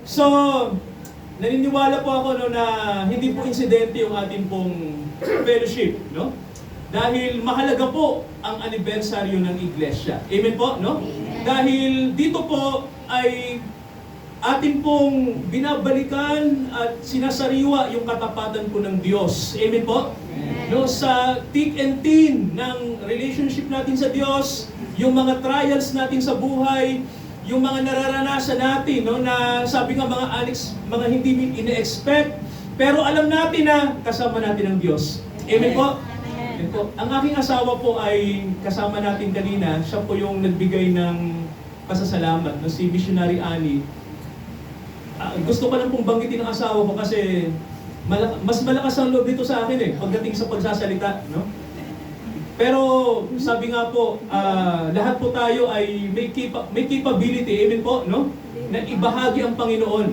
So, naniniwala po ako no, na hindi po insidente yung ating pong fellowship, no? Dahil mahalaga po ang anibersaryo ng iglesia. Amen po, no? Amen. Dahil dito po ay atin pong binabalikan at sinasariwa yung katapatan po ng Diyos. Amen po? Amen. No, sa thick and thin ng relationship natin sa Diyos, yung mga trials natin sa buhay, yung mga nararanasan natin, no, na sabi nga mga hindi ine-expect, pero alam natin na kasama natin ang Diyos. Amen po? Amen po. Ang aking asawa po ay kasama natin kanina, siya po yung nagbigay ng pasasalamat, no, si Missionary Annie. Gusto ko lang pong banggitin ang asawa ko kasi mas malakas ang loob dito sa akin pagdating sa pagsasalita, no? Pero sabi nga po, lahat po tayo ay may capability, amen po, no? Na ibahagi ang Panginoon.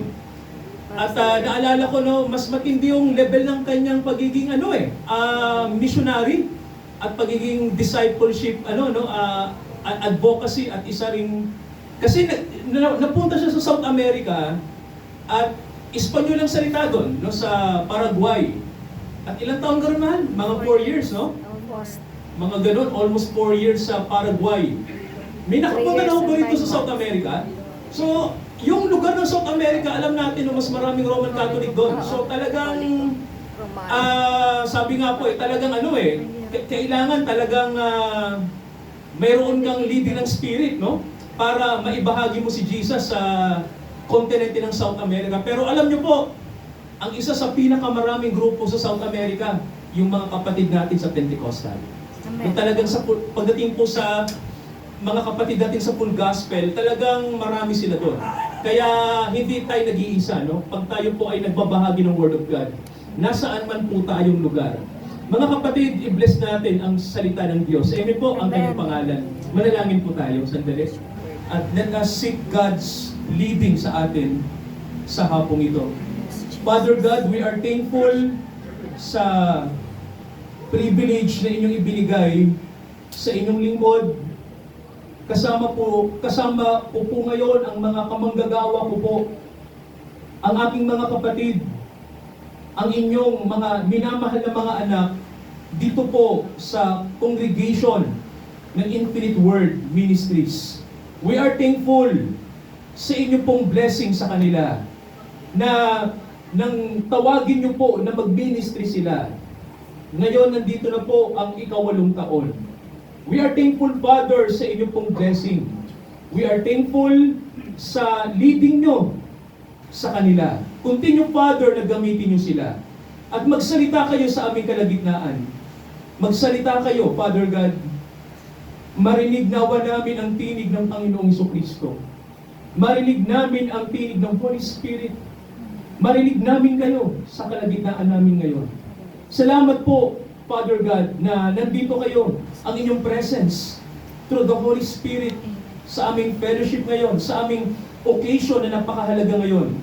At naalala ko, no, mas matindi yung level ng kanyang pagiging missionary at pagiging discipleship, advocacy at isa ring kasi napunta siya sa South America at Espanyol ang salita doon, no, sa Paraguay. At ilang taon ka rin, mahal? Mga 4 years, no? Almost. Mga ganun, almost 4 years sa Paraguay. May nakapunta na ako dito sa South America. So, yung lugar ng South America, alam natin na mas maraming Roman Catholic doon. So, talagang, sabi nga po, talagang kailangan talagang mayroon kang leading ng spirit, no? Para maibahagi mo si Jesus sa kontinente ng South America. Pero alam nyo po, ang isa sa pinakamaraming grupo sa South America, yung mga kapatid natin sa Pentecostal. Yung talagang pagdating po sa mga kapatid natin sa full gospel, talagang marami sila doon. Kaya hindi tayo nag-iisa, no? Pag tayo po ay nagbabahagi ng Word of God, nasaan man po tayong lugar. Mga kapatid, i-bless natin ang salita ng Diyos. Amen po ang kanyang pangalan. Manalangin po tayo, sandali. At let us seek God's leading sa atin sa hapong ito. Father God, we are thankful sa privilege na inyong ibinigay sa inyong lingkod. Kasama po ngayon ang mga kamanggagawa ko po, ang aking mga kapatid, ang inyong mga minamahal na mga anak dito po sa congregation ng Infinite Word Ministries. We are thankful sa inyo pong blessing sa kanila na nang tawagin nyo po na mag-ministry sila. Ngayon, nandito na po ang ika-8 taon. We are thankful, Father, sa inyo pong blessing. We are thankful sa leading nyo sa kanila. Continue, Father, na gamitin nyo sila. At magsalita kayo sa aming kalagitnaan. Magsalita kayo, Father God. Marinig nawa namin ang tinig ng Panginoong Jesucristo. Marinig namin ang tinig ng Holy Spirit. Marinig namin kayo sa kalagitnaan namin ngayon. Salamat po, Father God, na nandito kayo, ang inyong presence through the Holy Spirit sa aming fellowship ngayon, sa aming occasion na napakahalaga ngayon.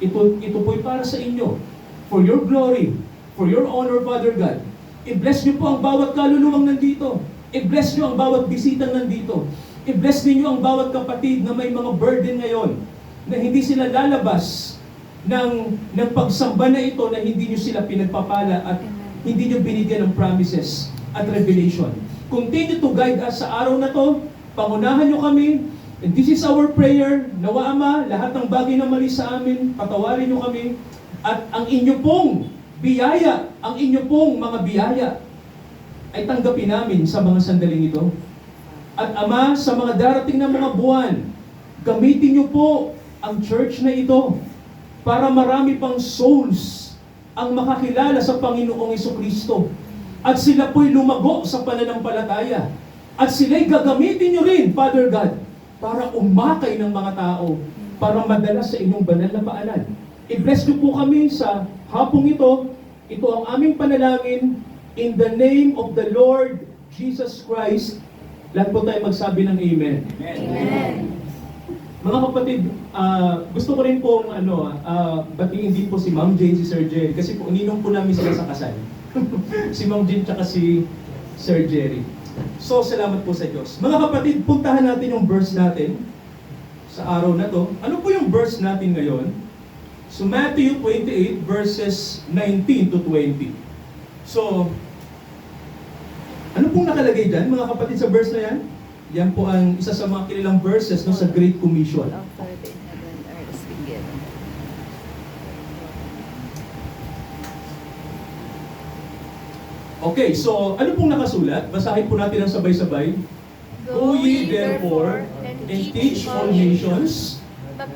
Ito po'y para sa inyo, for your glory, for your honor, Father God. I-bless niyo po ang bawat kaluluwang nandito. I-bless niyo ang bawat bisitang nandito. I-bless ninyo ang bawat kapatid na may mga burden ngayon, na hindi sila lalabas ng pagsamba na ito na hindi nyo sila pinagpapala at hindi nyo binigyan ng promises at revelation. Continue to guide us sa araw na to. Pangunahan nyo kami. And this is our prayer. Nawa Ama, lahat ng bagay na mali sa amin, patawarin nyo kami. At ang inyo pong biyaya, ang inyo pong mga biyaya, ay tanggapin namin sa mga sandaling ito. At Ama, sa mga darating na mga buwan, gamitin nyo po ang church na ito para marami pang souls ang makakilala sa Panginoong Jesucristo. At sila po'y lumago sa pananampalataya. At sila'y gagamitin nyo rin, Father God, para umakay ng mga tao, para madala sa inyong banal na paanan. I-bless nyo po kami sa hapong ito. Ito ang aming panalangin in the name of the Lord Jesus Christ. Lahat po tayo magsabi ng Amen. Amen. Mga kapatid, gusto ko rin pong batiin din po si Ma'am Jane, si Sir Jerry, kasi po uninong po namin sila sa kasal. Si Ma'am Jane tsaka si Sir Jerry. So, salamat po sa Diyos. Mga kapatid, puntahan natin yung verse natin sa araw na to. Ano po yung verse natin ngayon? So Matthew 28 verses 19 to 20. So, ano pong nakalagay dyan, mga kapatid, sa verse na yan? Yan po ang isa sa mga kilalang verses no, sa Great Commission. All authority in heaven and earth is been given. Okay, so ano pong nakasulat? Basahin po natin ang sabay-sabay. Go ye therefore and teach all nations,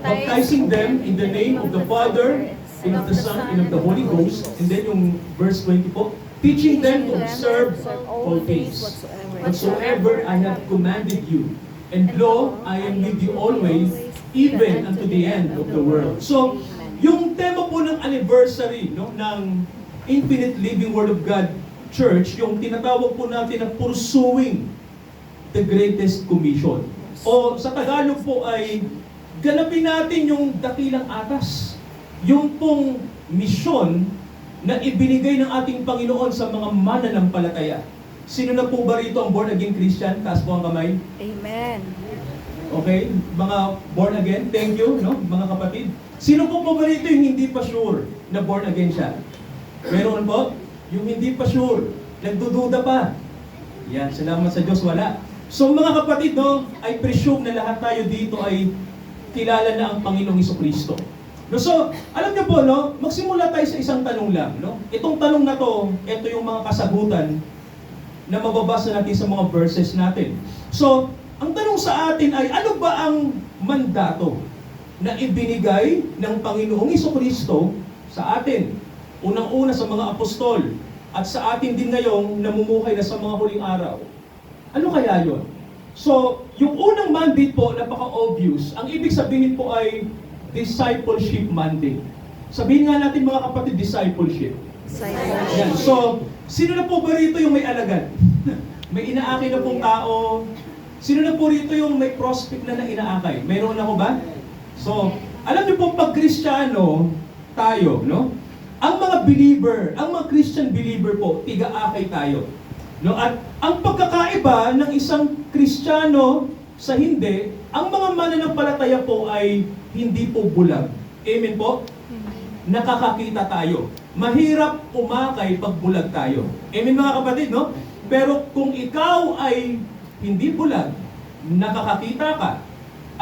baptizing them in the name of the Father, and of the Son, and of the Holy Ghost. And then yung verse 20 po, teaching them to observe all things whatsoever I have commanded you. And lo, I am with you always, even unto the end of the world. So, yung tema po ng anniversary no, ng Infinite Living Word of God Church, yung tinatawag po natin na pursuing the greatest commission. O sa Tagalog po ay ganapin natin yung dakilang atas. Yung pong misyon na ibinigay ng ating Panginoon sa mga mananampalataya. Sino na po ba rito ang born again Christian? Taas po ang kamay. Amen. Okay? Mga born again, thank you, no? Mga kapatid. Sino po ba rito yung hindi pa sure na born again siya? Meron po? Yung hindi pa sure, nagdududa pa. Yan, salamat sa Diyos, wala. So mga kapatid, no, I presume na lahat tayo dito ay kilala na ang Panginoong Hesukristo. No, so, alam niyo po, no, magsimula tayo sa isang tanong lang. No? Itong tanong na to, ito yung mga kasagutan na mababasa natin sa mga verses natin. So, ang tanong sa atin ay, ano ba ang mandato na ibinigay ng Panginoong Hesukristo sa atin? Unang-una sa mga apostol at sa atin din ngayong namumuhay na sa mga huling araw. Ano kaya yon? So, yung unang mandate po, napaka-obvious. Ang ibig sabihin po ay discipleship mandate. Sabihin nga natin mga kapatid, discipleship. Yan. So, sino na po ba rito yung may alagad? May inaakay na pong tao. Sino na po rito yung may prospect na inaakay? Mayroon ako ba? So, alam niyo po pag Kristiyano tayo, no? Ang mga believer, ang mga Christian believer po, tiga-akay tayo. No? At ang pagkakaiba ng isang Kristiyano sa hindi, ang mga mananampalataya po ay hindi po bulag. Amen po? Nakakakita tayo. Mahirap umakay pag bulag tayo. Amen mga kapatid, no? Pero kung ikaw ay hindi bulag, nakakakita ka,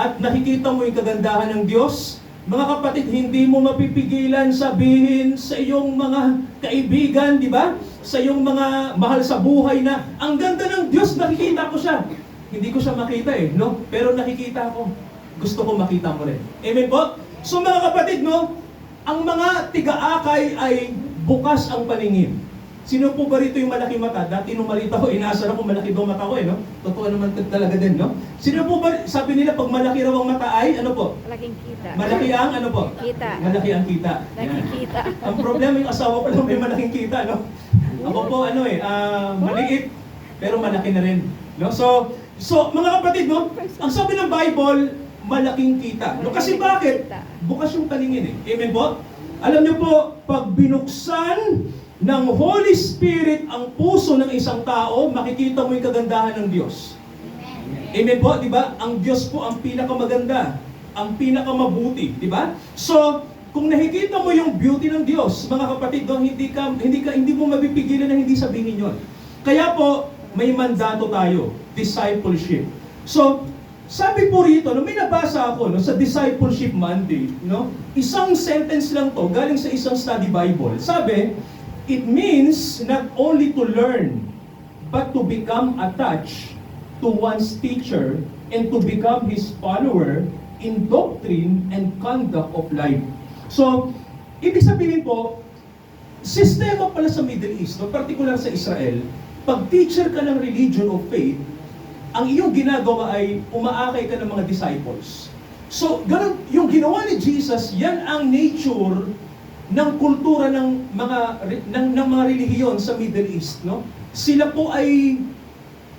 at nakikita mo yung kagandahan ng Diyos, mga kapatid, hindi mo mapipigilan sabihin sa iyong mga kaibigan, di ba? Sa iyong mga mahal sa buhay na, ang ganda ng Diyos, nakikita ko siya. Hindi ko siya makita no? Pero nakikita ko. Gusto ko makita mo rin. Amen po? So mga kapatid, no? Ang mga tiga-akay ay bukas ang paningin. Sino po ba rito yung malaki mata? Dati nung maliit ako, inaasar ako malaki daw mata ko no? Totoo naman talaga din, no? Sino po ba, sabi nila pag malaki raw ang mata ay, ano po? Malaking kita. Malaki ang, ano po? Kita. Malaki ang kita. Nakikita. Ang problema yung asawa ko lang may malaking kita, no? Ako po, maliit, pero malaki na rin. No? So, mga kapatid, no? Ang sabi ng Bible, malaking kita. No? Kasi bakit? Bukas yung paningin Amen po? Alam niyo po, pag binuksan ng Holy Spirit ang puso ng isang tao, makikita mo yung kagandahan ng Diyos. Amen po, di ba? Ang Diyos po ang pinakamaganda, ang pinakamabuti, di ba? So, kung nakikita mo yung beauty ng Diyos, mga kapatid, hindi mo mapipigilan na hindi sabihin yon. Kaya po, may mandato tayo, discipleship. So, sabi po rito, may nabasa ako sa discipleship mandate, isang sentence lang to, galing sa isang study Bible. Sabi, it means not only to learn, but to become attached to one's teacher and to become his follower in doctrine and conduct of life. So, ibig sabihin po, sistema pala sa Middle East, particular sa Israel, pag teacher ka ng religion of faith, ang iyong ginagawa ay umaakay ka ng mga disciples. So, ganun, yung ginawa ni Jesus, yan ang nature ng kultura ng mga relihiyon sa Middle East, Sila po ay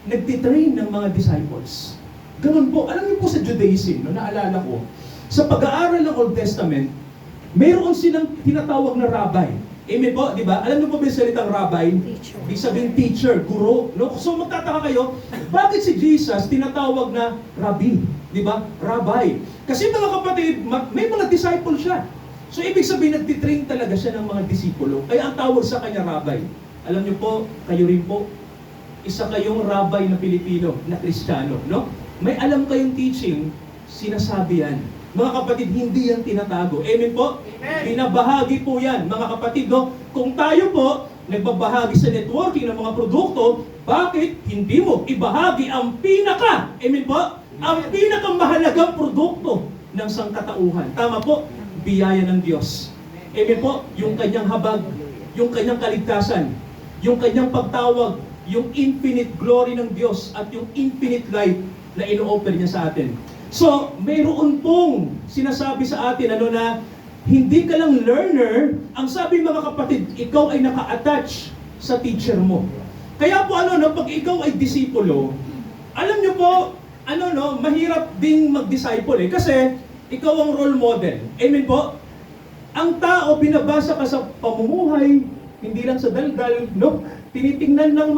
nagtitrain ng mga disciples. Ganun po. Alam niyo po sa Judaism, naalala ko, sa pag-aaral ng Old Testament, mayroon silang tinatawag na rabbi. Amen po, di ba? Alam niyo po ba yung salitang rabbi? Teacher. Ibig sabihin teacher, guro. No? So magtataka kayo, bakit si Jesus tinatawag na rabbi? Di ba? Rabbi. Kasi mga kapatid, may mga disciple siya. So ibig sabihin, nagtitrain talaga siya ng mga disipulo. Kaya ang tawag sa kanya rabbi. Alam niyo po, kayo rin po, isa kayong rabbi na Pilipino, na Kristiyano. No? May alam kayong teaching, sinasabi yan. Mga kapatid, hindi yan tinatago. Amen po? Amen. Binabahagi po yan, mga kapatid. No? Kung tayo po, nagbabahagi sa networking ng mga produkto, bakit hindi mo ibahagi ang pinaka, amen po? Ang pinakamahalagang produkto ng sangkatauhan. Tama po? Biyaya ng Diyos. Amen po? Yung kanyang habag, yung kanyang kaligtasan, yung kanyang pagtawag, yung infinite glory ng Diyos at yung infinite light na ino-offer niya sa atin. So, mayroon pong sinasabi sa atin na hindi ka lang learner, ang sabi mga kapatid, ikaw ay naka-attach sa teacher mo. Kaya po pag ikaw ay disipulo, alam niyo po, mahirap ding mag-disciple kasi ikaw ang role model. Amen po? Ang tao, binabasa ka sa pamumuhay, hindi lang sa daldal, no? Tinitingnan ng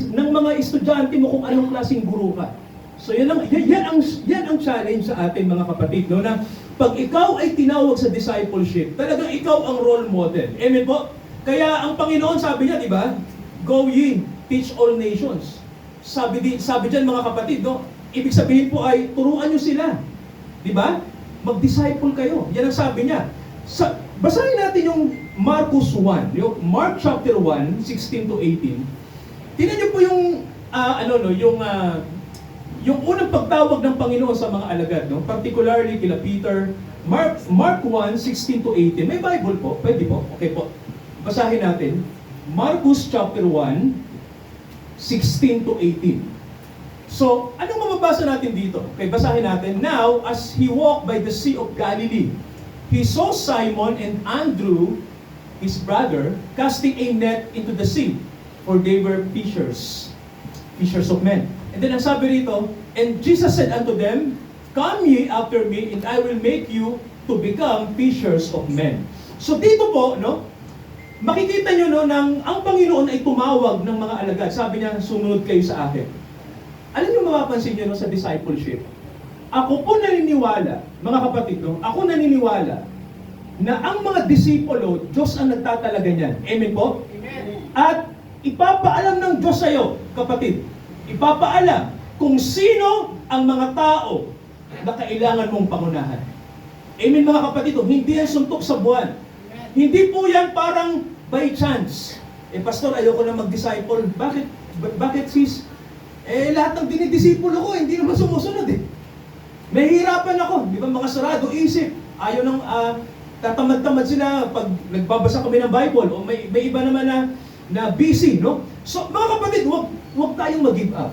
mga estudyante mo kung anong klaseng guro ka. So yan ang challenge sa atin mga kapatid, no, na pag ikaw ay tinawag sa discipleship, talagang ikaw ang role model. Amen po? Kaya ang Panginoon sabi niya, di ba? Go ye, teach all nations. Sabi diyan mga kapatid, no, ibig sabihin po ay turuan niyo sila. Di ba? Mag-disciple kayo. Yan ang sabi niya. Basahin natin yung Marcos 1, yung Mark chapter 1, 16 to 18. Tingnan niyo po yung yung unang pagtawag ng Panginoon sa mga alagad, no? Particularly kila Peter. Mark 1, 16 to 18. May Bible po? Pwede po? Okay po. Basahin natin. Marcos chapter 1, 16 to 18. So, anong mababasa natin dito? Okay, basahin natin. Now, as he walked by the Sea of Galilee, he saw Simon and Andrew, his brother, casting a net into the sea, for they were fishers of men. And then ang sabi rito, and Jesus said unto them, come ye after me, and I will make you to become fishers of men. So dito po, no, makikita nyo, no, ang Panginoon ay tumawag ng mga alagad. Sabi niya, sumunod kayo sa akin. Alam nyo, mapapansin nyo, no, sa discipleship, ako po naniniwala, mga kapatid, no, ako naniniwala na ang mga disipulo, Diyos ang nagtatalaga niyan. Amen po? Amen. At ipapaalam ng Diyos sa iyo, kapatid, ipapaalam kung sino ang mga tao na kailangan mong pangunahan. Amen mga kapatid, hindi yan suntok sa buwan. Hindi po yan parang by chance. Pastor, ayoko na mag-disciple. Bakit sis? Lahat ng dinidisipulo ko, hindi naman sumusunod Nahihirapan ako, di ba, makasarado isip. Ayaw nang tatamad-tamad sila pag nagbabasa kami ng Bible o may iba naman na busy, no? So, mga kapatid, huwag tayong mag-give up.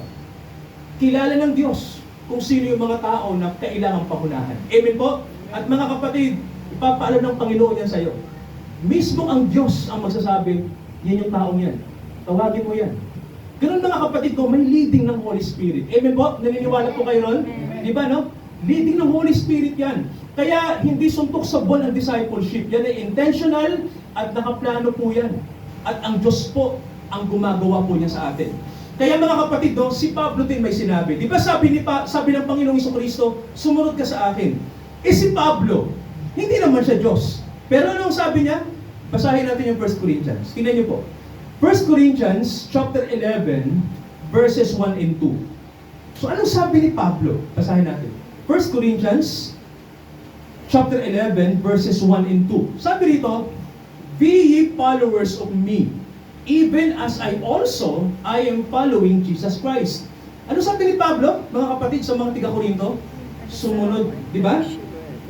Kilala ng Diyos kung sino yung mga tao na kailangang pahunahan. Amen po? At mga kapatid, ipapaalam ng Panginoon yan sa'yo. Mismo ang Diyos ang magsasabi, yan yung taong yan. Tawagin mo yan. Ganun mga kapatid ko, may leading ng Holy Spirit. Amen po? Naniniwala po kayo ron? Di ba, no? Leading ng Holy Spirit yan. Kaya hindi suntok sa buwan ang discipleship. Yan ay intentional at nakaplano po yan. At ang Diyos po ang gumagawa po niya sa atin. Kaya mga kapatid, no, si Pablo din may sinabi. Di ba sabi ng Panginoong Jesucristo, sumunod ka sa akin. Si Pablo, hindi naman siya Diyos. Pero anong sabi niya? Basahin natin yung 1 Corinthians. Tingnan niyo po. 1 Corinthians chapter 11, verses 1 and 2. So anong sabi ni Pablo? Basahin natin. 1 Corinthians chapter 11, verses 1 and 2. Sabi rito, be ye followers of me, even as I am following Jesus Christ. Ano sabi ni Pablo, mga kapatid, sa mga tiga-Korinto? Sumunod, di ba?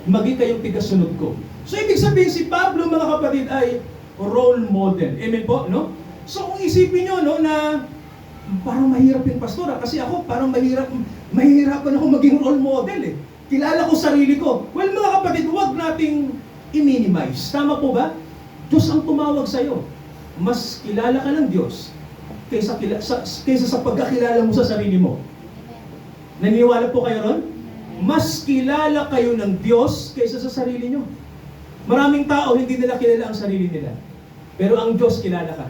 Maging kayong tiga-sunod ko. So, ibig sabihin si Pablo, mga kapatid, ay role model. Amen po, no? So, kung isipin nyo, no, na parang mahirap yung pastora, kasi ako parang mahirapan ako maging role model Kilala ko sarili ko. Well, mga kapatid, huwag nating i-minimize. Tama po ba? Diyos ang tumawag sa'yo. Mas kilala ka ng Diyos kaysa sa pagkakilala mo sa sarili mo. Naniniwala po kayo ron? Mas kilala kayo ng Diyos kaysa sa sarili nyo. Maraming tao, hindi nila kilala ang sarili nila. Pero ang Diyos, kilala ka.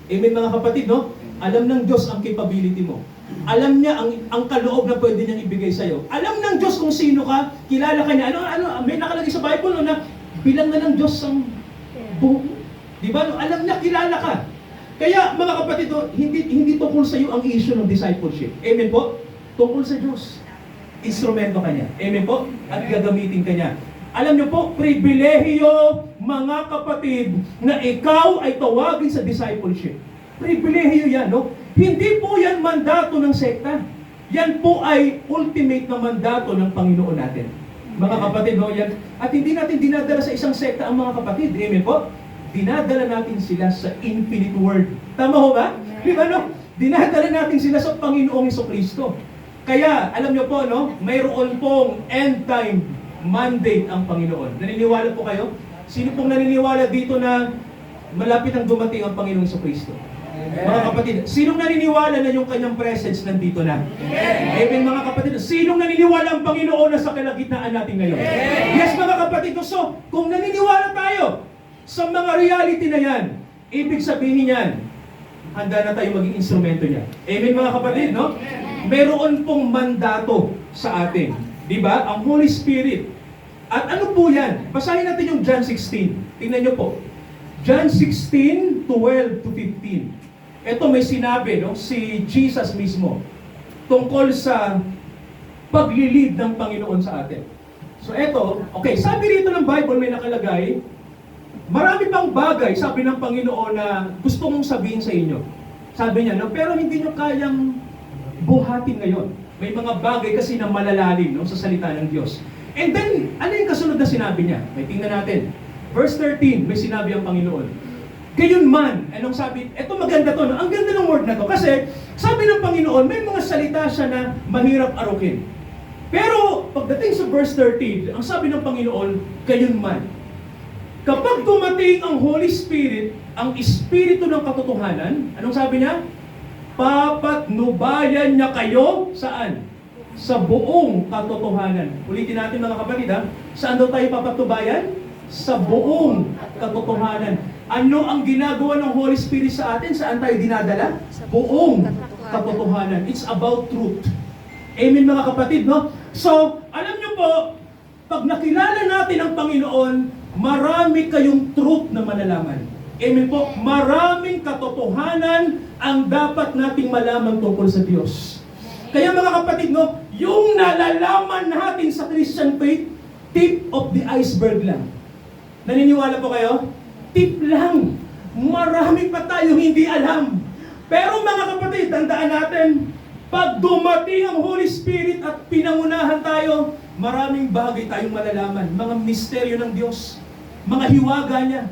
Amen mga kapatid, no? Alam ng Diyos ang capability mo. Alam niya ang kaloob na pwede niyang ibigay sa'yo. Alam ng Diyos kung sino ka, kilala ka niya. May nakalagay sa Bible, no, na bilang na ng Diyos ang buhok. Di ba? No? Alam niya, kilala ka. Kaya mga kapatid, no, hindi tungkol sa iyo ang issue ng discipleship. Amen po? Tungkol sa Diyos. Instrumento ka niya. Amen po? At gagamitin ka niya. Alam niyo po, pribilehiyo mga kapatid na ikaw ay tawagin sa discipleship. Pribilehiyo yan, no? Hindi po yan mandato ng sekta. Yan po ay ultimate na mandato ng Panginoon natin. Mga kapatid, no? Yan. At hindi natin dinadala sa isang sekta ang mga kapatid. Amen po? Dinadala natin sila sa infinite word. Tama ho ba? Di ba, no? Dinadala natin sila sa Panginoong Jesucristo. Kaya, alam niyo po, no? Mayroon pong end time mandate ang Panginoon. Naniniwala po kayo? Sino pong naniniwala dito na malapit ang dumating ang Panginoong Jesucristo? Mga kapatid, sinong naniniwala na yung kanyang presence nandito na? Amen mga kapatid. Sinong naniniwala ang Panginoon na sa kalagitnaan natin ngayon? Yes mga kapatid. So, kung naniniwala tayo sa mga reality na yan, ibig sabihin yan, handa na tayo maging instrumento niya. Amen mga kapatid, no? Meron pong mandato sa atin. Di ba? Ang Holy Spirit. At ano po yan? Basahin natin yung John 16. Tingnan nyo po. John 16, 12 to 15. Ito may sinabi, no? Si Jesus mismo tungkol sa paglilid ng Panginoon sa atin. So ito, okay, sabi rito ng Bible may nakalagay, marami pang bagay, sabi ng Panginoon na gusto mong sabihin sa inyo. Sabi niya, no? Pero hindi nyo kayang buhatin ngayon. May mga bagay kasi na malalalim, no? Sa salita ng Diyos. And then, ano yung kasunod na sinabi niya? May tingnan natin. Verse 13, may sinabi ang Panginoon. Gayon man, anong sabi? Ito maganda to, no? Ang ganda ng word na to. Kasi, sabi ng Panginoon, may mga salita siya na mahirap arukin. Pero, pagdating sa verse 13, ang sabi ng Panginoon, gayon man. Kapag dumating ang Holy Spirit, ang Espiritu ng katotohanan, anong sabi niya? Papatnubayan niya kayo, saan? Sa buong katotohanan. Ulitin natin mga kapatid, ha? Saan daw tayo papatnubayan? Sa buong katotohanan. Ano ang ginagawa ng Holy Spirit sa atin? Saan tayo dinadala? Buong katotohanan. It's about truth. Amen mga kapatid, no? So, alam niyo po, pag nakilala natin ang Panginoon, marami kayong truth na malalaman. Amen po, maraming katotohanan ang dapat nating malaman tungkol sa Diyos. Kaya mga kapatid, no, yung nalalaman natin sa Christian faith, tip of the iceberg lang. Naniniwala po kayo? Tip lang. Marami pa tayong hindi alam. Pero mga kapatid, tandaan natin, pag dumating ang Holy Spirit at pinangunahan tayo, maraming bagay tayong malalaman. Mga misteryo ng Diyos, mga hiwaga niya,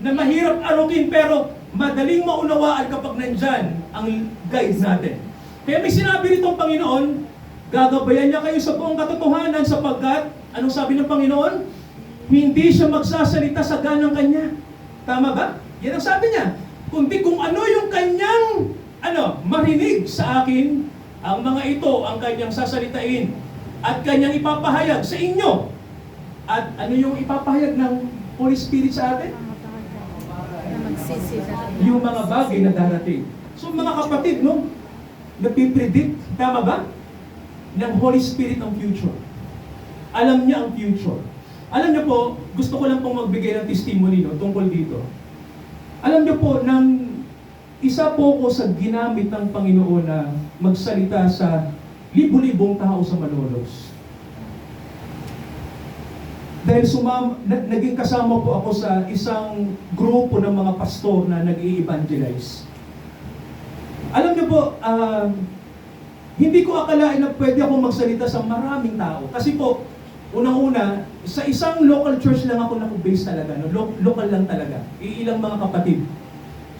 na mahirap arukin pero madaling maunawaan kapag nandyan ang guide natin. Kaya may sinabi rito ang Panginoon, gagabayan niya kayo sa buong katotohanan sapagkat, anong sabi ng Panginoon? Hindi siya magsasalita sa ganang kanya. Tama ba? Yan ang sabi niya. Kundi kung ano yung kanyang, marinig sa akin, ang mga ito ang kanyang sasalitain at kanyang ipapahayag sa inyo. At ano yung ipapahayag ng Holy Spirit sa atin? Yung mga bagay na darating. So mga kapatid, no? Napipredict, tama ba? Ng Holy Spirit ang future. Alam niya ang future. Alam niyo po, gusto ko lang pong magbigay ng testimony, no, tungkol dito. Alam niyo po, isa po ko sa ginamit ng Panginoon na magsalita sa libu-libong tao sa Malolos. Dahil naging kasama po ako sa isang grupo ng mga pastor na nag-i-evangelize. Alam niyo po, hindi ko akalain na pwede akong magsalita sa maraming tao. Kasi po, unang-una, sa isang local church lang ako nakubase talaga. No? Local lang talaga. Iilang mga kapatid.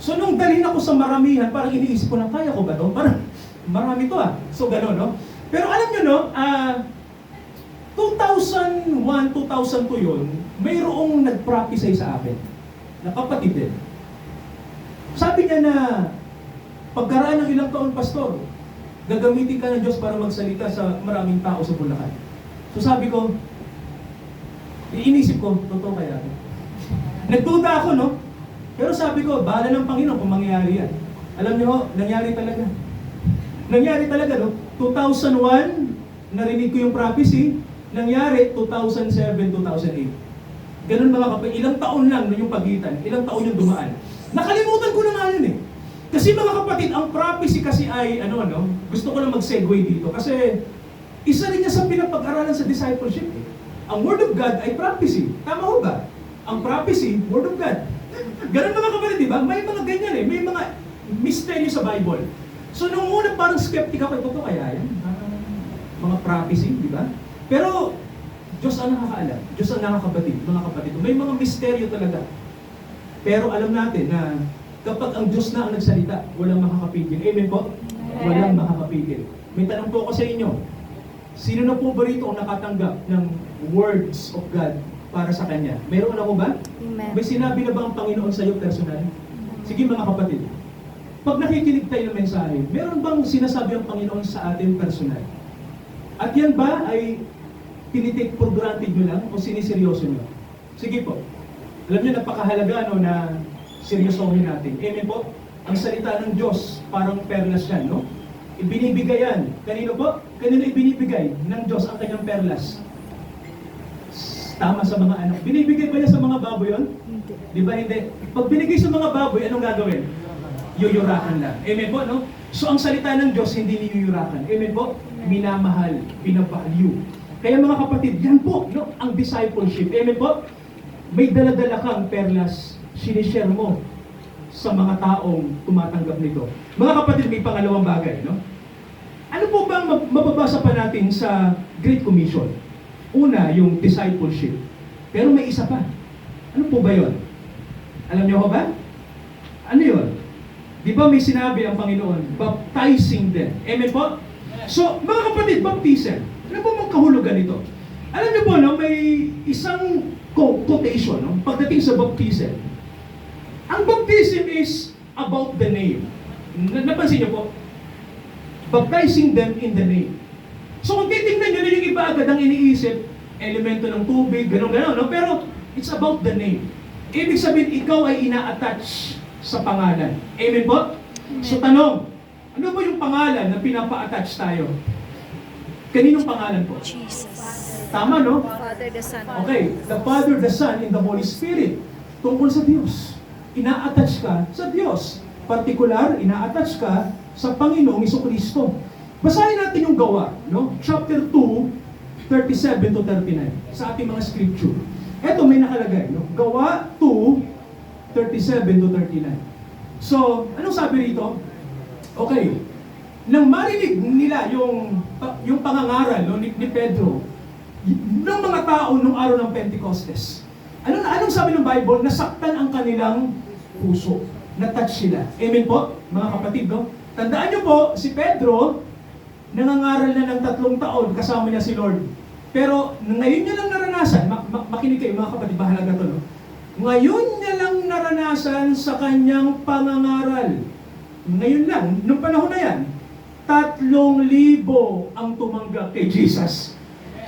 So nung dalhin ako sa maramihan, parang iniisip ko na, kaya ko ba to? Parang marami to ah. So gano'n, no? Pero alam niyo, no? 2001, 2002 yun, mayroong nag-prophesy sa akin, na kapatid din. Sabi niya na, pagkaraan ng ilang taon, pastor, gagamitin ka ng Diyos para magsalita sa maraming tao sa Bulacan. So sabi ko, iinisip ko, totoo kaya? Nagduda ako, no? Pero sabi ko, bahala ng Panginoon kung mangyayari yan. Alam niyo ho, nangyari talaga. Nangyari talaga, no? 2001, narinig ko yung prophecy. Nangyari, 2007, 2008. Ganun mga kapatid, ilang taon lang no, yung pagitan, ilang taon yung dumaan. Nakalimutan ko na nga yun eh. Kasi mga kapatid, ang prophecy kasi ay, gusto ko lang mag-segue dito. Kasi, isa rin niya sa pinapag-aralan sa discipleship eh. Ang Word of God ay prophecy. Tama ho ba? Ang prophecy, Word of God. Ganun mga kapatid, di ba? May mga ganyan eh. May mga mystery sa Bible. So, nung una parang skeptic ako, ito kaya yan? Mga prophecy, di ba? Pero, Diyos ang nakakaalam. Diyos ang nakakabatid, mga kapatid. May mga misteryo talaga. Pero alam natin na kapag ang Diyos na ang nagsalita, walang makakapigil. Amen po? Walang makakapigil. May tanong po ako sa inyo. Sino na po ba rito ang nakatanggap ng words of God para sa Kanya? Mayroon ako ba? Amen. May sinabi na ba ang Panginoon sa iyo personal? Sige mga kapatid. Pag nakikinig tayo ng mensahe, meron bang sinasabi ang Panginoon sa atin personal? At yan ba ay tinitake for granted nyo lang o siniseryoso nyo? Sige po. Alam nyo, napakahalaga na seryosohin natin. Amen po? Ang salita ng Diyos, parang perlas yan, no? Ibinibigay yan. Kanino po? Kanino ibinibigay ng Diyos ang kanyang perlas? Tama sa mga anak. Binibigay ba niya sa mga baboy yun? Hindi. Di ba hindi? Pag binigay sa mga baboy, anong gagawin? Yuyurakan lang. Amen po, no? So ang salita ng Diyos, hindi niyuyurakan. Amen po? Minamahal, binavalue. Kaya mga kapatid, yan po, no? Ang discipleship. Amen po? May daladala kang perlas, sinishare mo sa mga taong tumatanggap nito. Mga kapatid, may pangalawang bagay, no? Ano po bang mababasa pa natin sa Great Commission? Una, yung discipleship. Pero may isa pa. Ano po ba yon? Alam niyo ba? Ano yon? Di ba may sinabi ang Panginoon, baptizing them. Amen po? So, mga kapatid, baptism. Ano po mga kahulugan nito? Alam niyo po, no, may isang quotation, no, pagdating sa baptism. Ang baptism is about the name. Napansin niyo po? Baptizing them in the name. So kung titignan niyo, yung iba agad ang iniisip, elemento ng tubig, gano'n, no? Pero it's about the name. Ibig sabihin, ikaw ay ina-attach sa pangalan. Amen po? So tanong, ano ba yung pangalan na pinapa-attach tayo? Kaninong pangalan po? Jesus. Tama, no? Father, the Son. Okay, the Father, the Son, and the Holy Spirit. Tungkol sa Diyos. Ina-attach ka sa Diyos. Partikular, ina-attach ka sa Panginoong Jesucristo. Basahin natin yung Gawa, no? Chapter 2, 37 to 39, sa ating mga scripture. Eto, may nakalagay, no? Gawa 2, 37 to 39. So, anong sabi rito? Okay, nang marinig nila yung pangangaral, no, ni Pedro, ng mga tao nung araw ng Pentecostes. Anong sabi ng Bible? Nasaktan ang kanilang puso. Na-touch sila. Amen po, mga kapatid, no? Tandaan nyo po, si Pedro, nangangaral na ng 3 taon, kasama niya si Lord. Pero, ngayon niya lang naranasan, makinig kayo mga kapatid, bahalaga to, no? Ngayon niya lang naranasan sa kanyang pangangaral. Ngayon lang, nung panahon na yan, 3,000 ang tumanggap kay Jesus.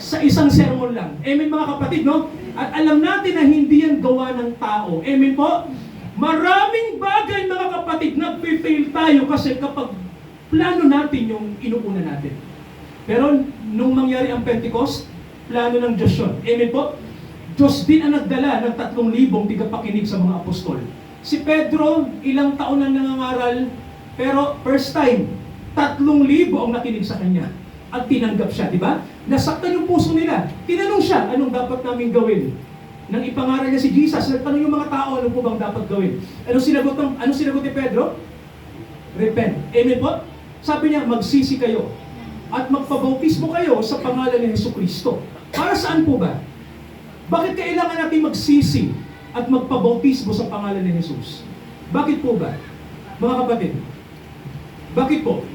Sa isang sermon lang. Amen mga kapatid, no? At alam natin na hindi yan gawa ng tao. Amen po? Maraming bagay mga kapatid, nagpe-fail tayo kasi kapag plano natin yung inuuna natin. Pero nung mangyari ang Pentecost, plano ng Diyos yun. Amen po? Diyos din ang nagdala ng 3,000 tigapakinig sa mga apostol. Si Pedro, ilang taon na nangangaral, pero first time, 3,000 ang nakinig sa kanya. At tinanggap siya, di ba? Nasaktan yung puso nila. Tinanong siya, anong dapat namin gawin? Nang ipangaral niya si Jesus, nagtanong yung mga tao, ano po bang dapat gawin? Anong sinagot ni Pedro? Repent. Amen po? Sabi niya, magsisi kayo. At magpabautismo kayo sa pangalan ni Jesucristo. Para saan po ba? Bakit kailangan natin magsisi at magpabautismo sa pangalan ni Jesus? Bakit po ba? Mga kapatid, bakit po?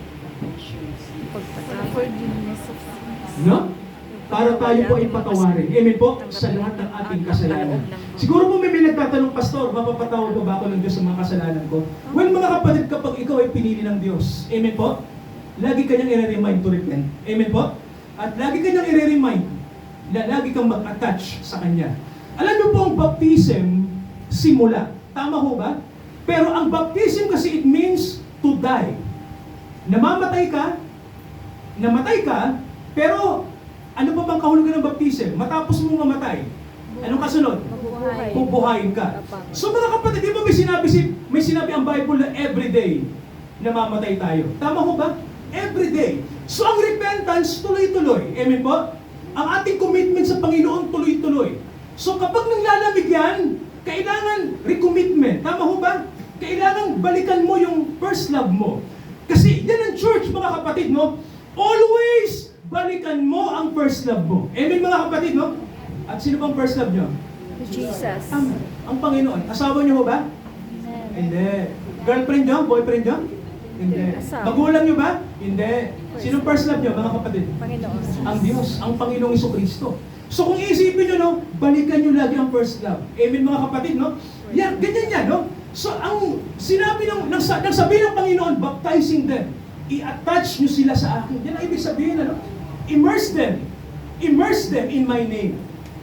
Forgiveness of sins. No? Para tayo po ay patawarin. Amen po? Sa lahat ng ating kasalanan. Siguro po may nagtatanong, Pastor, mapapatawad po ba ako ng Diyos sa mga kasalanan ko? Well, mga kapatid, kapag ikaw ay pinili ng Diyos, amen po? Lagi kanyang i-remind to repent. Amen po? At lagi kanyang i-remind na lagi kang mag-attach sa Kanya. Alam niyo po, ang baptism simula. Tama ho ba? Pero ang baptism kasi it means to die. Namatay ka, pero ano pa bang kahulugan ng baptism? Matapos mong mamatay, anong kasunod? Mabuhay. Bubuhayin ka. So mga kapatid, di ba may sinabi ang Bible na everyday namamatay tayo? Tama ho ba? Everyday. So ang repentance, tuloy-tuloy. Amen po? Ang ating commitment sa Panginoon, tuloy-tuloy. So kapag naglalamig yan, kailangan recommitment. Tama ho ba? Kailangan balikan mo yung first love mo. Kasi yan ang church, mga kapatid, no? Always balikan mo ang first love mo. Amen, mga kapatid, no? At sino bang first love nyo? Jesus. Ang Panginoon. Asawa nyo ho ba? Amen. Hindi. Girlfriend nyo? Boyfriend nyo? Hindi. Asawa. Magulang nyo ba? Hindi. Sino first love nyo, mga kapatid? Panginoon. Ang Diyos, ang Panginoong Jesucristo. So kung iisipin nyo, no, balikan nyo lagi ang first love. Amen, mga kapatid, no? Yan, ganyan yan, no? So ang sinabi ng sabi ng Panginoon, baptizing them. I-attach nyo sila sa akin. Yan ang ibig sabihin, ano? Immerse them. Immerse them in my name.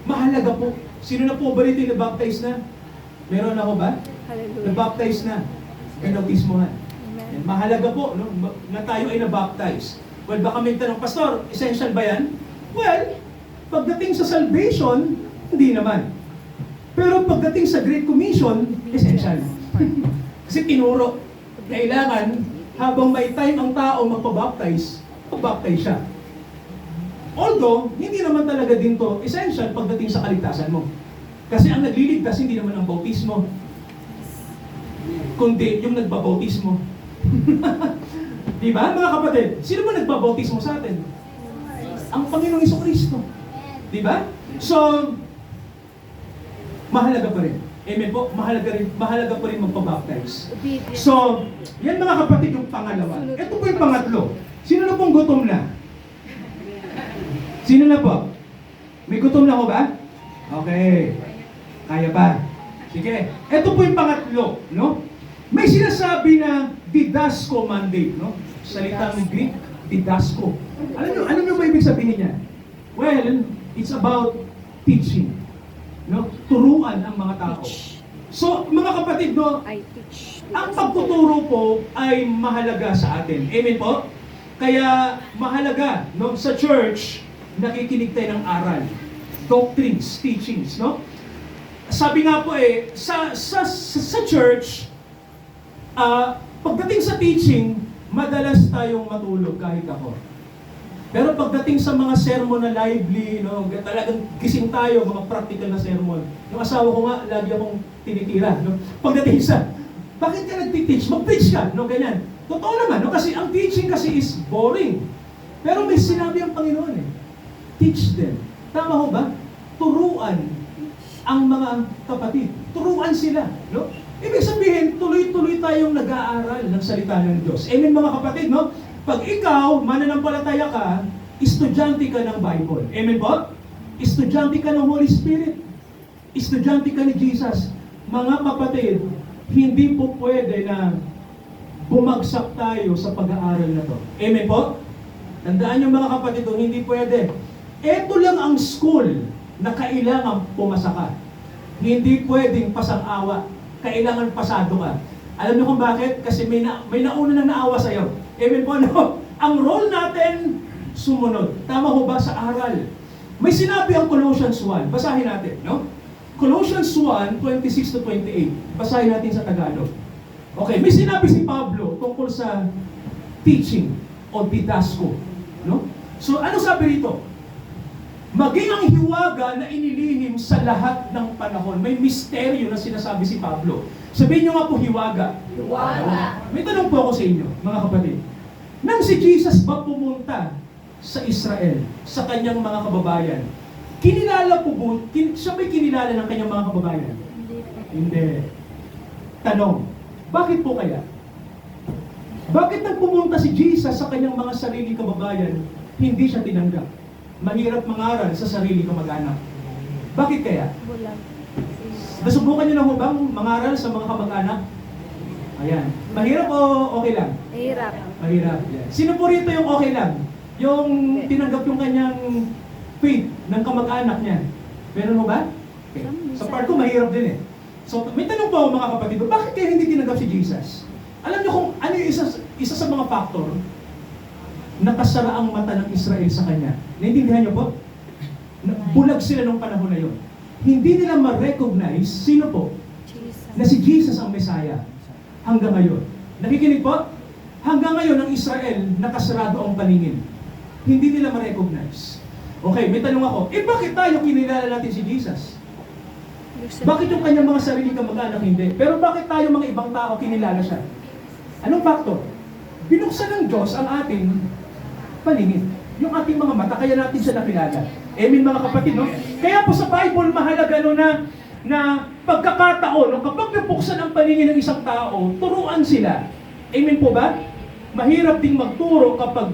Mahalaga po. Sino na po ba rito yung na-baptize na? Meron ako ba? Hallelujah. Na-baptize na. May nautismohan. Amen. Yan, mahalaga po, no, na tayo ay na-baptize. Well, baka may tanong, Pastor, essential ba yan? Well, pagdating sa salvation, hindi naman. Pero pagdating sa Great Commission, essential. Kasi tinuro, kailangan, habang may time ang tao magpabaptize, magbaptize siya. Although, hindi naman talaga din to essential pagdating sa kaligtasan mo. Kasi ang nagliligtas, hindi naman ang bautismo, kundi yung nagbabautismo. Di ba, mga kapatid? Sino ba nagbabautismo sa atin? Ang Panginoong Jesucristo. Di ba? So, mahalaga pa rin. Amen po? Mahalaga pa rin magpabaptize. Obedience. So, yan mga kapatid yung pangalawa. Ito po yung pangatlo. Sino na pong gutom na? Sino na po? May gutom na ho ba? Okay. Kaya pa. Sige. Ito po yung pangatlo, no? May sinasabi na didasco mandate, no? Salitang Greek, didasco. Alam nyo ba ibig sabihin niya? Well, it's about teaching. No? Turuan ang mga tao. So, mga kapatid, no, I teach. ang pagtuturo po ay mahalaga sa atin. Amen po? Kaya mahalaga, no, sa church, nakikinig tayo ng aral, doctrines, teachings, no? Sabi nga po sa church, pagdating sa teaching, madalas tayong matulog kahit ako. Pero pagdating sa mga sermon na lively, no, talagang gising tayo, mga practical na sermon. Yung asawa ko nga, lagi akong tinitira, no? Pagdating sa, bakit ka nagtiteach? Mag-preach ka, no, ganyan. Totoo naman, no, kasi ang teaching kasi is boring. Pero may sinabi ang Panginoon eh. Teach them. Tama ho ba? Turuan ang mga kapatid. Turuan sila, no? Ibig sabihin, tuloy-tuloy tayong nag-aaral ng salita ng Diyos. Amen, mga kapatid, no? Pag ikaw, mananampalataya ka, estudyante ka ng Bible. Amen po? Estudyante ka ng Holy Spirit. Estudyante ka ni Jesus. Mga kapatid, hindi po pwede na bumagsak tayo sa pag-aaral na to. Amen po? Tandaan nyo mga kapatid, hindi pwede. Ito lang ang school na kailangan pumasa ka. Hindi pwedeng pasang-awa. Kailangan pasado ka. Alam niyo kung bakit? Kasi may nauna nang naawa sa'yo. Amen po, no? Ang role natin, sumunod. Tama ho ba sa aral? May sinabi ang Colossians 1. Basahin natin, no? Colossians 1, 26 to 28. Basahin natin sa Tagalog. Okay, may sinabi si Pablo tungkol sa teaching o didasco, no? So, ano sabi rito? Maging ang hiwaga na inilihim sa lahat ng panahon. May misteryo na sinasabi si Pablo. Sabihin nyo nga po hiwaga. Hiwaga. May tanong po ako sa inyo, mga kapatid. Nang si Jesus ba pumunta sa Israel, sa kanyang mga kababayan, kinilala po po, siya ba'y kinilala ng kanyang mga kababayan? Hindi. Tanong, bakit po kaya? Bakit nang pumunta si Jesus sa kanyang mga sarili kababayan, hindi siya tinanggap? Mahirap mangaral sa sarili kamag-anak. Bakit kaya? Bulag. Nasubukan niyo na ho bang mangaral sa mga kamag-anak? Ayan. Mahirap o okay lang? Hirap. Mahirap. Yan. Sino po rito yung okay lang? Yung tinanggap yung kanyang faith ng kamag-anak niya. Meron mo ba? Okay. Sa part ko, mahirap din eh. So, may tanong po ako mga kapatid, bakit kaya hindi tinanggap si Jesus? Alam niyo kung ano yung isa sa mga factor nakasara ang mata ng Israel sa kanya. Naintindihan niyo po? Bulag sila nung panahon na yun. Hindi nila ma-recognize sino po Jesus. na si Jesus ang Messiah hanggang ngayon. Nakikinig po? Hanggang ngayon ang Israel nakasarado ang paningin. Hindi nila ma-recognize. Okay, may tanong ako, bakit tayo kinilala natin si Jesus? Bakit yung kanyang mga sarili kamag-anak hindi? Pero bakit tayo mga ibang tao kinilala siya? Anong factor? Binuksan ng Diyos ang ating paningin. Yung ating mga mata, kaya natin siya nakilala. Amen mga kapatid, no? Kaya po sa Bible, mahalaga no na pagkakataon, no, kapag nabuksan ang paningin ng isang tao, turuan sila. Amen po ba? Mahirap ding magturo kapag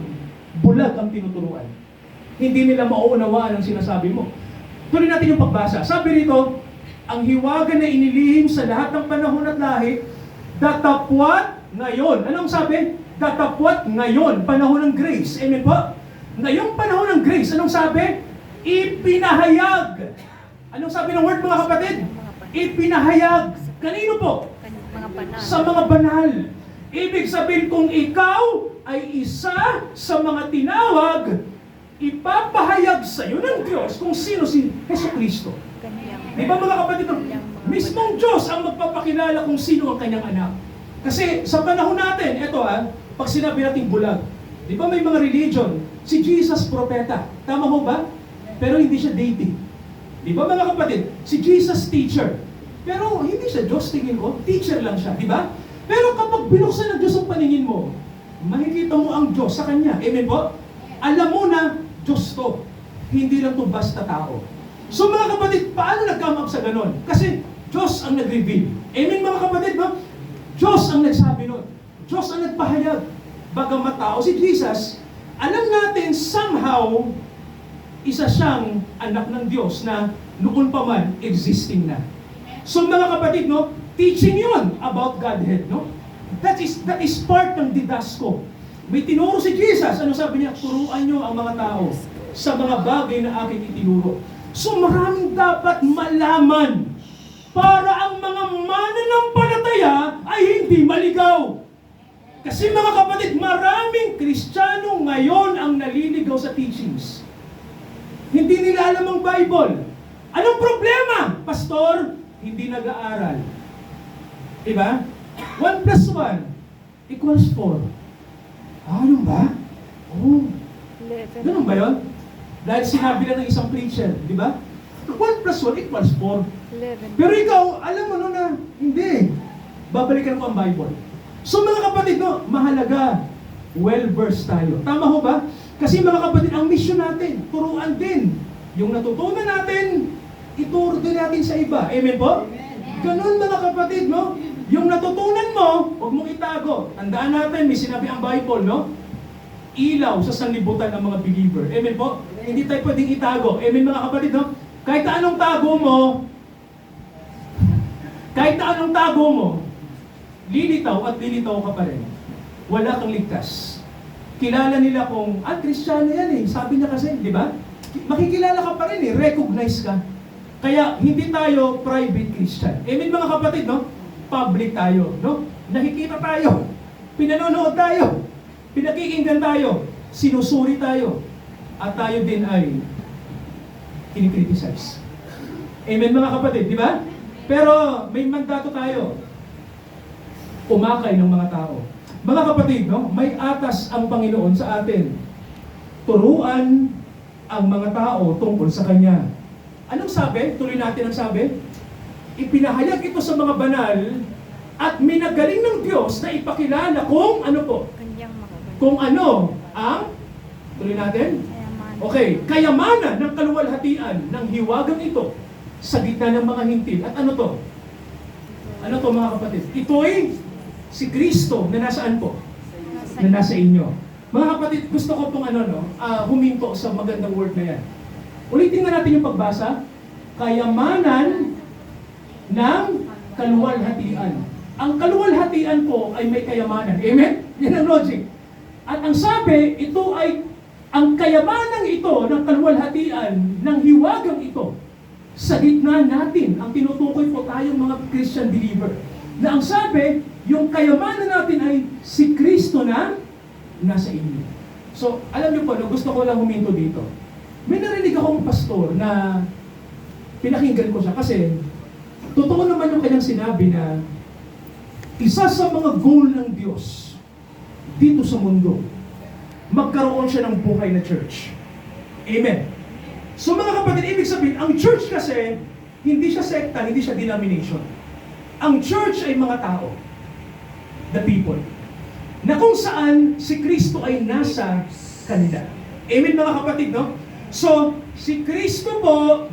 bulag ang tinuturuan. Hindi nila mauunawaan ang sinasabi mo. Tuloy natin yung pagbasa. Sabi rito, ang hiwaga na inilihim sa lahat ng panahon at lahi, datapwat ngayon. Anong sabi? Datapwat ngayon, panahon ng grace. Amen po? Ngayong panahon ng grace, anong sabi? Ipinahayag. Anong sabi ng word mga kapatid? Ipinahayag. Kanino po? Mga banal. Sa mga banal. Ibig sabihin kung ikaw ay isa sa mga tinawag, ipapahayag sa iyo ng Diyos kung sino si Jesucristo. Kanyang Di ba mga kapatid? Mismong Diyos ang magpapakilala kung sino ang kanyang anak. Kasi sa panahon natin, pag sinabi nating bulag, di ba may mga religion, si Jesus propeta. Tama ho ba? Pero hindi siya deity. Di ba mga kapatid? Si Jesus teacher. Pero hindi siya Diyos, tingin ko. Teacher lang siya, di ba? Pero kapag binuksan ng Diyos ang paningin mo, makikita mo ang Diyos sa Kanya. Amen po? Alam mo na, Diyos to. Hindi lang to basta tao. So mga kapatid, paano nag-come up sa ganon? Kasi Diyos ang nag-reveal. Amen mga kapatid, no? Diyos ang nagsabi nun. Diyos ang nagpahayag. Bagamat tao si Jesus, alam natin somehow, isa siyang anak ng Diyos na noon pa man existing na. So mga kapatid, no, teaching yun about Godhead, no? That is part ng didasco. May tinuro si Jesus, ano sabi niya? Turuan niyo ang mga tao sa mga bagay na aking itinuro. So maraming dapat malaman para ang mga mananampalataya ay hindi maligaw. Kasi mga kapatid, maraming Kristiyano ngayon ang naliligaw sa teachings. Hindi nila alam ang Bible. Anong problema? Pastor, hindi nag-aaral. Diba? 1 plus 1 equals 4. Ano ba? Oh, 11. ganun ba yun? Dahil sinabi lang ng isang preacher, di ba? 1 plus 1 equals 4. 11. Pero ikaw, alam mo no na, hindi. Babalikan ko ang Bible. So mga kapatid, no, mahalaga, well-versed tayo. Tama ho ba? Kasi mga kapatid, ang mission natin, turuan din. Yung natutunan natin, ituro din natin sa iba. Amen po? Ganun mga kapatid, no? Yung natutunan mo, huwag mong itago. Tandaan natin, may sinabi ang Bible, no? Ilaw sa sanlibutan ng mga believer. Amen po? Hindi tayo pwedeng itago. Amen mga kapatid, no? Kahit na anong tago mo, lilitaw at lilitaw ka pa rin. Wala kang ligtas. Kilala nila kung, Kristiyano yan eh. Sabi niya kasi, di ba? Makikilala ka pa rin eh. Recognize ka. Kaya hindi tayo private Christian. Amen mga kapatid, no? Public tayo, no? Nakikita tayo. Pinanonood tayo. Pinakikinggan tayo. Sinusuri tayo. At tayo din ay kinikriticize. Amen mga kapatid, di ba? Pero may mandato tayo. Umakay ng mga tao. Mga kapatid, no? May atas ang Panginoon sa atin. Turuan ang mga tao tungkol sa Kanya. Anong sabi? Tuloy natin ang sabi. Ipinahayag ito sa mga banal at minagaling ng Diyos na ipakilala kung ano po? Kanyang mga banal. Kung ano ang, tuloy natin? Kayaman. Okay, kayamanan ng kaluwalhatian ng hiwagang ito sa gitna ng mga hintil. At ano to? Ano to mga kapatid? Ito'y si Kristo na nasaan po? Na nasa inyo. Mga kapatid, gusto ko pong huminto sa magandang word na yan. Ulitin na natin yung pagbasa. Kayamanan ng kaluwalhatian. Ang kaluwalhatian po ay may kayamanan. Amen? Yan ang logic. At ang sabi, ito ay ang kayamanang ito ng kaluwalhatian ng hiwagang ito sa gitna natin, ang tinutukoy po tayong mga Christian believer, na ang sabi, yung kayamanan natin ay si Kristo na nasa inyo. So, alam niyo po, no, gusto ko lang huminto dito. May narinig akong pastor na pinakinggan ko siya kasi totoo naman yung kanyang sinabi na isa sa mga goal ng Diyos dito sa mundo, magkaroon siya ng buhay na church. Amen. So mga kapatid, ibig sabihin, ang church kasi, hindi siya sekta, hindi siya denomination. Ang church ay mga tao. The people. Na kung saan si Kristo ay nasa kanila. Amen mga kapatid, no? So, si Kristo po,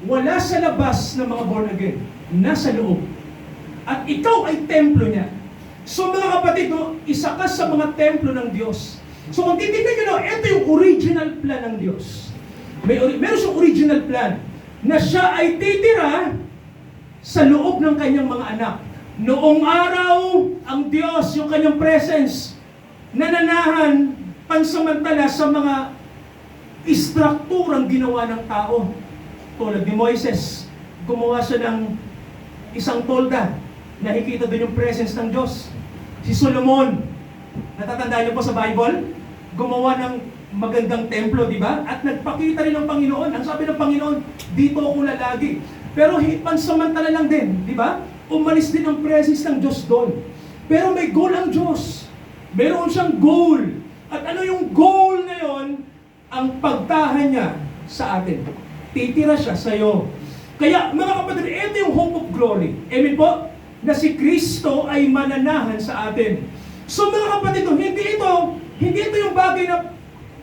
wala sa labas ng mga born again. Nasa loob. At ikaw ay templo niya. So mga kapatid, no, isa ka sa mga templo ng Diyos. So kung titignan nyo, no, ito yung original plan ng Diyos. Meron siyang original plan na siya ay titira sa loob ng kanyang mga anak. Noong araw, ang Diyos, yung kanyang presence, nananahan pansamantala sa mga istrukturang ginawa ng tao. Tulad ni Moises, gumawa siya ng isang tolda. Nakikita doon yung presence ng Diyos. Si Solomon, natatandaan niyo po sa Bible, gumawa ng magandang templo, di ba? At nagpakita rin ng Panginoon. Ang sabi ng Panginoon, dito ako lalagi. Pero pansamantala lang din, di ba? Umalis din ang presence ng Diyos doon. Pero may goal ang Diyos. Meron siyang goal. At ano yung goal na yon? Ang pagtahan niya sa atin. Titira siya sa iyo. Kaya mga kapatid, ito yung hope of glory. Amen po? Na si Kristo ay mananahan sa atin. So mga kapatid, hindi ito yung bagay na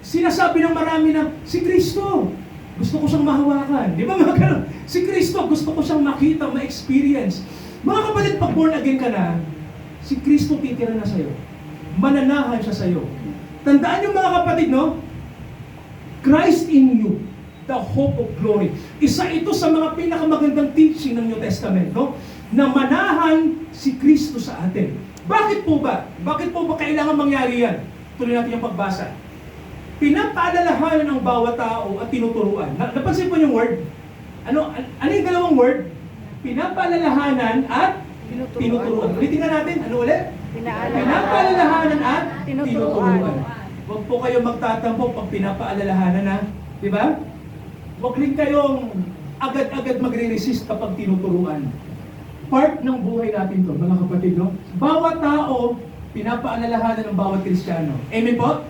sinasabi ng marami na si Kristo, gusto ko siyang mahawakan. Di ba mga ganun? Si Kristo, gusto ko siyang makita, ma-experience. Mga kapatid, pag born again ka na, si Kristo titira na sa'yo. Mananahan siya sa'yo. Tandaan niyo mga kapatid, no? Christ in you, the hope of glory. Isa ito sa mga pinakamagandang teaching ng New Testament, no? Na manahan si Kristo sa atin. Bakit po ba? Bakit po ba kailangan mangyari yan? Tuloy natin yung pagbasa. Pinapaalalahanan ang bawat tao at tinuturuan. Napansin po yung word? Ano yung dalawang word? Pinapaalalahanan at tinuturuan. Ulitin nga natin. Ano ulit? Pinapaalalahanan at tinuturuan. Huwag po kayo magtatampo pag pinapaalalahanan na. Di ba? Huwag rin kayong agad-agad magre-resist kapag tinuturuan. Part ng buhay natin to, mga kapatid, no? Bawat tao, pinapaalalahanan ng bawat Kristiyano. Amen po?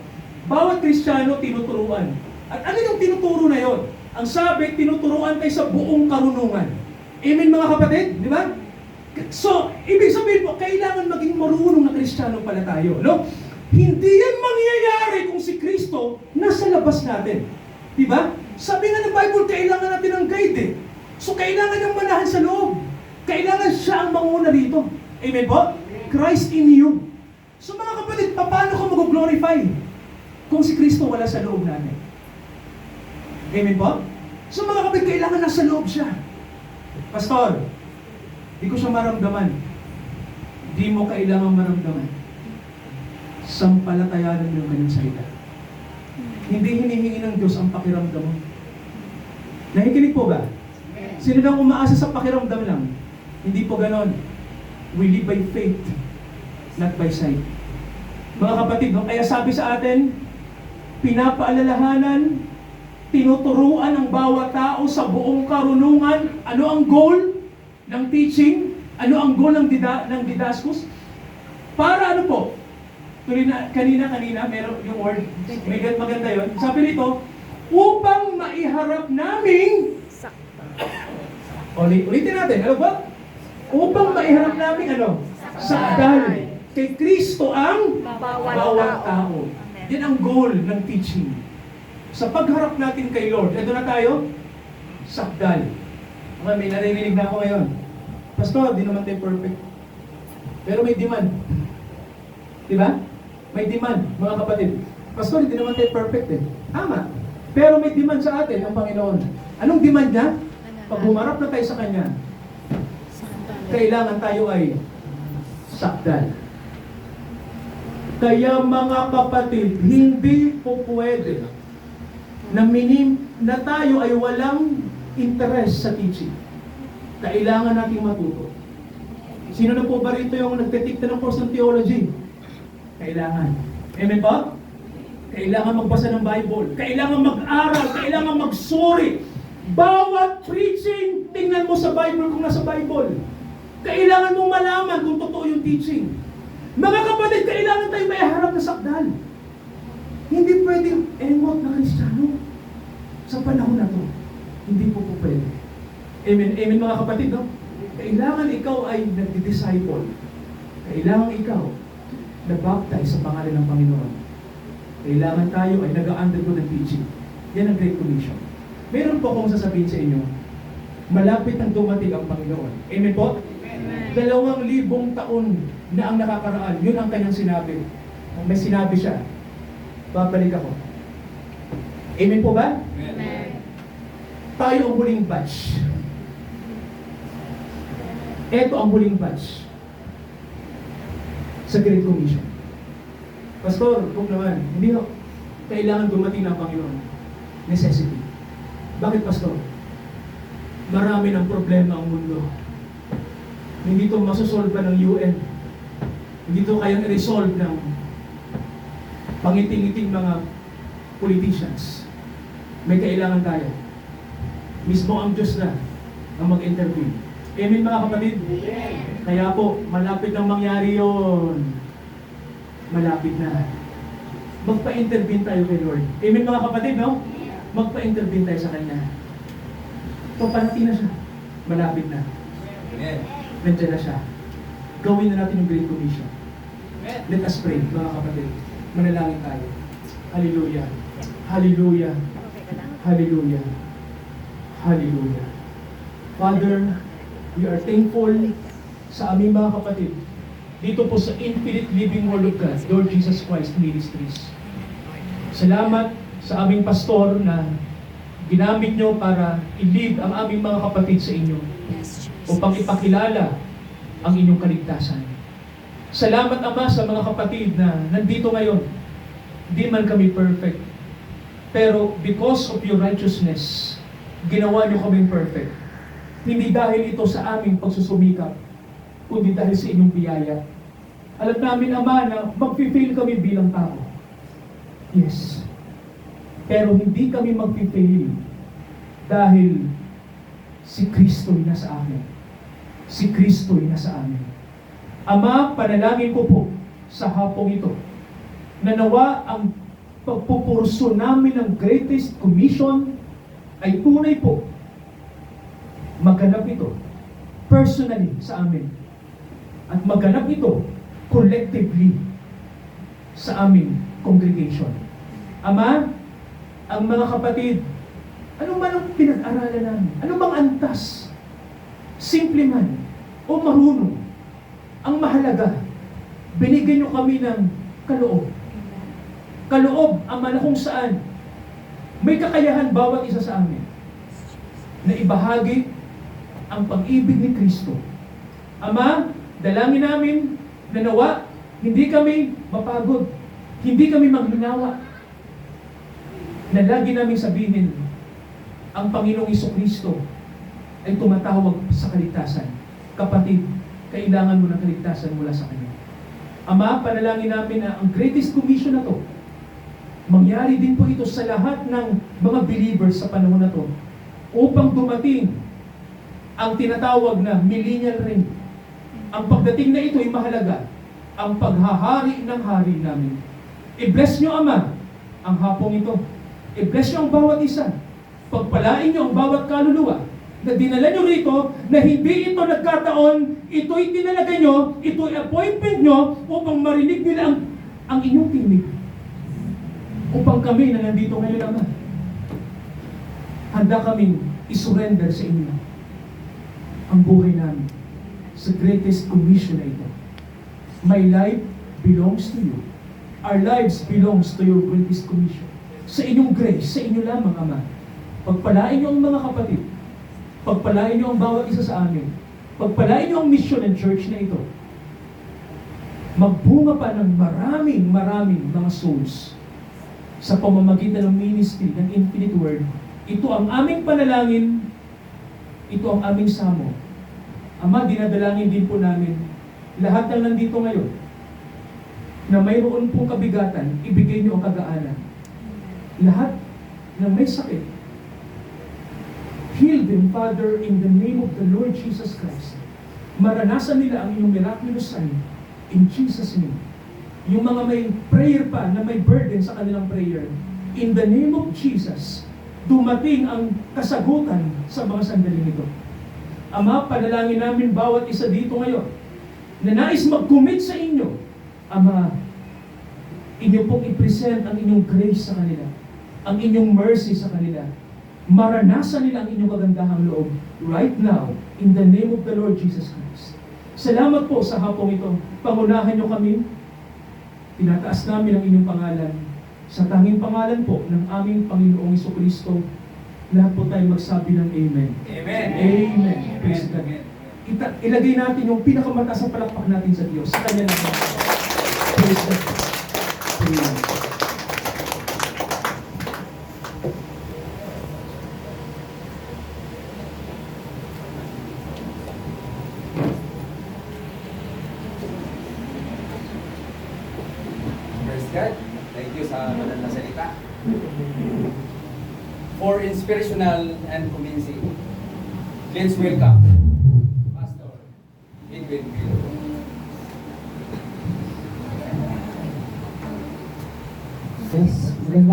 Bawat Kristiyano, tinuturuan. At ano yung tinuturo na yon? Ang sabi, tinuturuan tayo sa buong karunungan. Amen mga kapatid? Di ba? So, ibig sabihin po, kailangan maging marunong na Kristiyano pala tayo, no? Hindi yan mangyayari kung si Kristo nasa labas natin. Di ba? Sabi nga ng Bible, kailangan natin ng guide eh. So, kailangan niyang manahan sa loob. Kailangan siya ang manguna rito. Amen po? Christ in you. So mga kapatid, paano ka mag-glorify kung si Kristo wala sa loob natin? Amen po? So mga kapatid, kailangan nasa loob siya. Pastor, di ko siya maramdaman. Di mo kailangan maramdaman. Sampalatayanan ng kanyang salita. Hindi hinihingi ng Diyos ang pakiramdam mo. Nakikinig po ba? Sino nang umaasa sa pakiramdam lang? Hindi po ganon. We live by faith, not by sight. Mga kapatid, no? Kaya sabi sa atin, pinapaalalahanan, tinuturuan ang bawat tao sa buong karunungan. Ano ang goal ng teaching? Ano ang goal ng didascus? Para ano po? Tuloy na, kanina, meron yung word, maganda yun. Sabi nito, upang maiharap naming ulitin natin, ano ba? Upang maiharap namin sakdal kay Kristo ang bawat tao. Yan ang goal ng teaching. Sa pagharap natin kay Lord, eto na tayo, sakdal. Okay, may naririnig na ako ngayon. Pastor, di naman tayo perfect. Pero may demand. Di ba? May demand, mga kapatid. Pastor, hindi naman tayo perfect eh. Tama. Pero may demand sa atin ang Panginoon. Anong demand niya? Pag humarap na tayo sa Kanya, kailangan tayo ay sakdal. Kaya mga kapatid, hindi po pwede na tayo ay walang interest sa teaching. Kailangan nating matuto. Sino na po ba rito yung nagtitikta ng course ng theology? Kailangan. Amen po? Kailangan magbasa ng Bible. Kailangan mag-aral. Kailangan magsuri. Bawat preaching, tingnan mo sa Bible kung nasa Bible. Kailangan mo malaman kung totoo yung teaching. Mga kapatid, kailangan tayo may harap na sakdal. Hindi pwedeng engot na Kristiyano sa panahon na to. Hindi po pwede. Amen, amen mga kapatid, no? Kailangan ikaw ay nagdi-disciple. Kailangan ikaw na-baptize sa pangalan ng Panginoon. Kailangan tayo ay nag-undergo ng teaching. Yan ang Great Commission. Meron po akong sasabihin sa inyo, malapit ang dumating ang Panginoon. Amen po? Amen. 2,000 taon na ang nakakaraan. Yun ang kanyang sinabi. Kung may sinabi siya, babalik ako. Amen po ba? Amen. Tayo ang huling batch. Ito ang huling batch sa Great Commission. Pastor, huwag naman, hindi ho. Kailangan dumating ng Panginoon. Necessity. Bakit, Pastor? Marami ng problema ang mundo. Hindi ito masusolve ng UN. Hindi ito kayang i-resolve ng pangiting-iting mga politicians. May kailangan tayo. Mismo ang Diyos na ang mag-intervene. Amen mga kapatid? Kaya po, malapit nang mangyari yun. Malapit na. Magpa-intervene tayo kay Lord. Amen mga kapatid, no? Magpa-intervene tayo sa Kanya. Paparating na siya. Malapit na. Nandiyan na siya. Gawin na natin yung Great Commission. Let us pray, mga kapatid. Manalangin tayo. Hallelujah. Hallelujah. Okay ka lang? Hallelujah. Hallelujah. Father, we are thankful sa aming mga kapatid dito po sa Infinite Living Word of God, Lord Jesus Christ Ministries. Salamat sa aming pastor na ginamit nyo para i-lead ang aming mga kapatid sa inyo Yes, Jesus. upang ipakilala ang inyong kaligtasan. Salamat, Ama, sa mga kapatid na nandito ngayon. Di man kami perfect. Pero because of your righteousness, ginawa nyo kaming perfect. Hindi dahil ito sa aming pagsusumikap, kundi dahil sa inyong biyaya. Alam namin, Ama, na mag-fail kami bilang tao. Yes. Pero hindi kami mag-fail dahil si Kristo'y nasa amin. Si Kristo'y nasa amin. Ama, panalangin ko po sa hapong ito na nawa ang pagpupurso namin ng Greatest Commission ay tunay po maganap ito personally sa amin at maganap ito collectively sa aming congregation. Ama, ang mga kapatid, ano man ang pinag-aralan namin? Ano bang antas? Simple man o marunong, ang mahalaga, binigyan nyo kami ng kaloob. Kaloob, Ama, na kung saan may kakayahan bawat isa sa amin na ibahagi ang pag-ibig ni Kristo. Ama, dalangin namin na nawa, hindi kami mapagod, hindi kami maglunawa, na lagi namin sabihin, ang Panginoong Kristo ay tumatawag sa kaligtasan. Kapatid, kailangan mo ng kaligtasan mula sa Kanya. Ama, panalangin namin na ang Greatest Commission na to, mangyari din po ito sa lahat ng mga believers sa panahon na to, upang dumating ang tinatawag na millennial reign. Ang pagdating na ito ay mahalaga, ang paghahari ng hari namin. I-bless nyo, Ama, ang hapong ito. I-bless nyo ang bawat isa. Pagpalain nyo ang bawat kaluluwa na dinala nyo rito, na hindi ito nagkataon, ito'y tinalaga nyo, ito'y appointment nyo upang marinig nila ang inyong tinig. Upang kami na nandito ngayon, Ama, handa kaming isurrender sa inyo ang buhay namin sa Greatest Commission na ito. My life belongs to you. Our lives belongs to your Greatest Commission. Sa inyong grace, sa inyo lamang, Ama. Pagpalain niyo ang mga kapatid. Pagpalain niyo ang bawat isa sa amin. Pagpalain niyo ang mission and church na ito. Magbunga pa ng maraming mga souls sa pamamagitan ng ministry ng Infinite Word. Ito ang aming panalangin ito ang aming samo. Ama, dinadalangin din po namin lahat ng nandito ngayon na mayroon pong kabigatan, ibigay niyo ang kagaanan. Lahat na may sakit, heal them, Father, in the name of the Lord Jesus Christ. Maranasan nila ang inyong miraculous sign in Jesus' name. Yung mga may prayer pa na may burden sa kanilang prayer, in the name of Jesus, dumating ang kasagutan sa mga sandaling ito. Ama, panalangin namin bawat isa dito ngayon na nais mag-commit sa inyo. Ama, inyo pong i-present ang inyong grace sa kanila, ang inyong mercy sa kanila. Maranasan nila ang inyong kagandahang loob right now, in the name of the Lord Jesus Christ. Salamat po sa hapong ito. Pangunahan niyo kami. Tinataas namin ang inyong pangalan. Sa tanging pangalan po ng aming Panginoong Jesucristo, lahat po tayo magsabi ng Amen. Amen. Amen. Praise God. Amen. Ilagay natin yung pinakamataas na palakpak natin sa Diyos. Sa Kanya lang. Praise God. Amen. Praise God. Thank you sa banal na salita. For inspirational and convincing, let's welcome Pastor Edwin Milo. Yes, magandang